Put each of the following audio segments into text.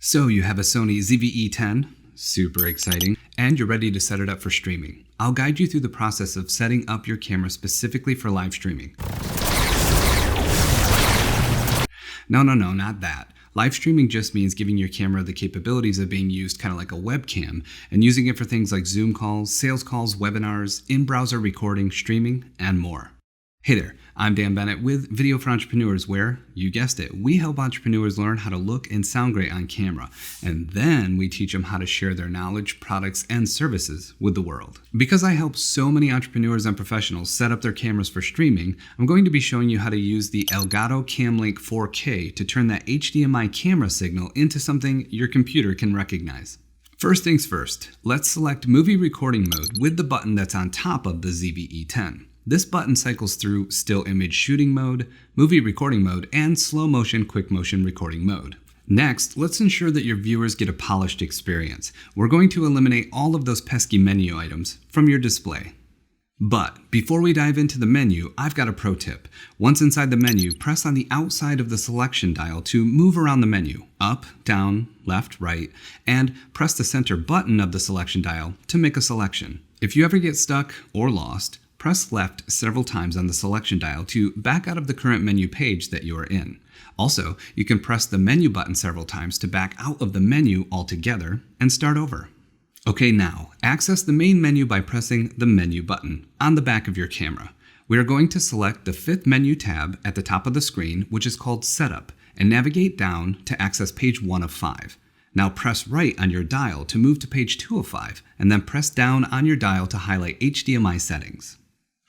So you have a Sony ZV-E10, super exciting, and you're ready to set it up for streaming. I'll guide you through the process of setting up your camera specifically for live streaming. No, not that. Live streaming just means giving your camera the capabilities of being used kind of like a webcam and using it for things like Zoom calls, sales calls, webinars, in-browser recording, streaming, and more. Hey there, I'm Dan Bennett with Video for Entrepreneurs, where, you guessed it, we help entrepreneurs learn how to look and sound great on camera, and then we teach them how to share their knowledge, products, and services with the world. Because I help so many entrepreneurs and professionals set up their cameras for streaming, I'm going to be showing you how to use the Elgato Camlink 4K to turn that HDMI camera signal into something your computer can recognize. First things first, let's select Movie Recording Mode with the button that's on top of the ZV-E10. This button cycles through Still Image Shooting Mode, Movie Recording Mode, and Slow Motion Quick Motion Recording Mode. Next, let's ensure that your viewers get a polished experience. We're going to eliminate all of those pesky menu items from your display. But before we dive into the menu, I've got a pro tip. Once inside the menu, press on the outside of the selection dial to move around the menu, up, down, left, right, and press the center button of the selection dial to make a selection. If you ever get stuck or lost, press left several times on the selection dial to back out of the current menu page that you are in. Also, you can press the menu button several times to back out of the menu altogether and start over. Okay, now, access the main menu by pressing the menu button on the back of your camera. We are going to select the fifth menu tab at the top of the screen, which is called Setup, and navigate down to access page 1 of 5. Now press right on your dial to move to page 2 of 5, and then press down on your dial to highlight HDMI settings.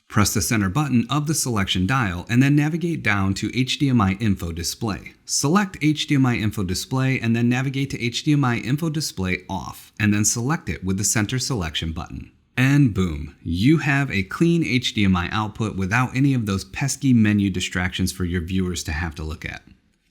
Press the center button of the selection dial and then navigate down to HDMI Info Display. Select HDMI Info Display and then navigate to HDMI Info Display Off, and then select it with the center selection button. And boom, you have a clean HDMI output without any of those pesky menu distractions for your viewers to have to look at.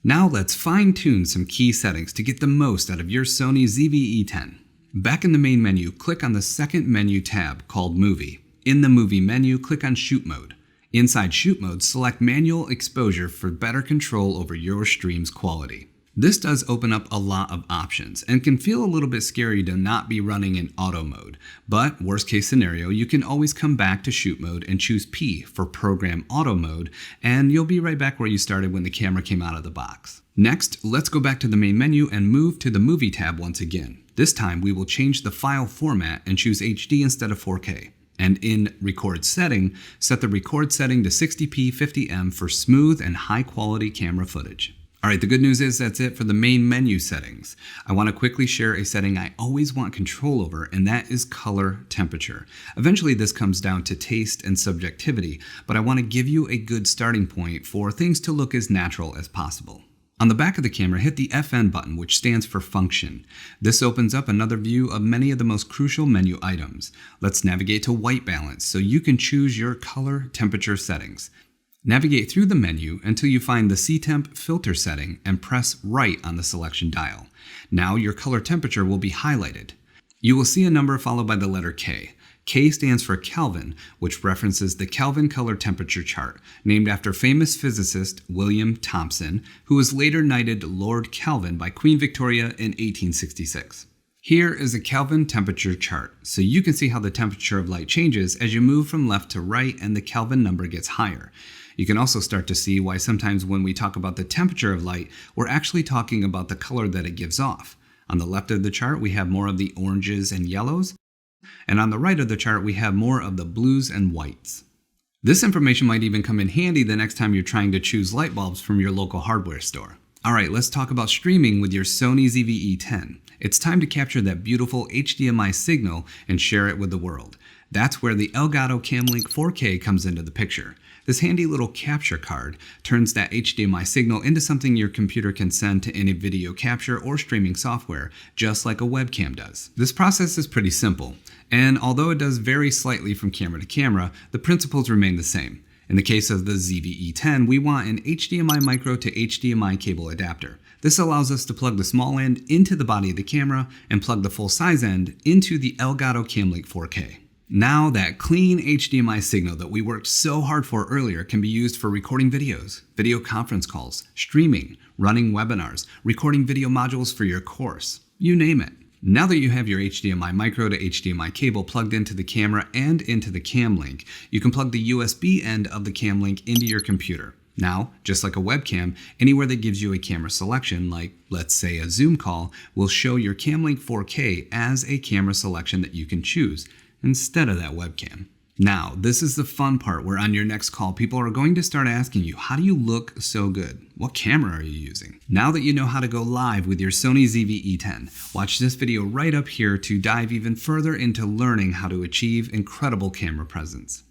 Now let's fine-tune some key settings to get the most out of your Sony ZV-E10. Back in the main menu, click on the second menu tab called Movie. In the Movie menu, click on Shoot Mode. Inside Shoot Mode, select Manual Exposure for better control over your stream's quality. This does open up a lot of options and can feel a little bit scary to not be running in auto mode, but worst case scenario, you can always come back to Shoot Mode and choose P for Program Auto Mode, and you'll be right back where you started when the camera came out of the box. Next, let's go back to the main menu and move to the Movie tab once again. This time, we will change the file format and choose HD instead of 4K. And in Record Setting, set the record setting to 60p 50mm for smooth and high quality camera footage. Alright, the good news is that's it for the main menu settings. I want to quickly share a setting I always want control over, and that is color temperature. Eventually this comes down to taste and subjectivity, but I want to give you a good starting point for things to look as natural as possible. On the back of the camera, hit the FN button, which stands for Function. This opens up another view of many of the most crucial menu items. Let's navigate to White Balance so you can choose your color temperature settings. Navigate through the menu until you find the C-Temp filter setting and press right on the selection dial. Now your color temperature will be highlighted. You will see a number followed by the letter K. K stands for Kelvin, which references the Kelvin color temperature chart, named after famous physicist William Thomson, who was later knighted Lord Kelvin by Queen Victoria in 1866. Here is a Kelvin temperature chart, so you can see how the temperature of light changes as you move from left to right and the Kelvin number gets higher. You can also start to see why sometimes when we talk about the temperature of light, we're actually talking about the color that it gives off. On the left of the chart, we have more of the oranges and yellows, and on the right of the chart, we have more of the blues and whites. This information might even come in handy the next time you're trying to choose light bulbs from your local hardware store. Alright, let's talk about streaming with your Sony ZV-E10. It's time to capture that beautiful HDMI signal and share it with the world. That's where the Elgato Camlink 4K comes into the picture. This handy little capture card turns that HDMI signal into something your computer can send to any video capture or streaming software, just like a webcam does. This process is pretty simple, and although it does vary slightly from camera to camera, the principles remain the same. In the case of the ZV-E10, we want an HDMI micro to HDMI cable adapter. This allows us to plug the small end into the body of the camera and plug the full size end into the Elgato Camlink 4K. Now that clean HDMI signal that we worked so hard for earlier can be used for recording videos, video conference calls, streaming, running webinars, recording video modules for your course, you name it. Now that you have your HDMI micro to HDMI cable plugged into the camera and into the Camlink, you can plug the USB end of the Camlink into your computer. Now, just like a webcam, anywhere that gives you a camera selection, like let's say a Zoom call, will show your Camlink 4K as a camera selection that you can choose instead of that webcam. Now, this is the fun part where on your next call, people are going to start asking you, how do you look so good? What camera are you using? Now that you know how to go live with your Sony ZV-E10, watch this video right up here to dive even further into learning how to achieve incredible camera presence.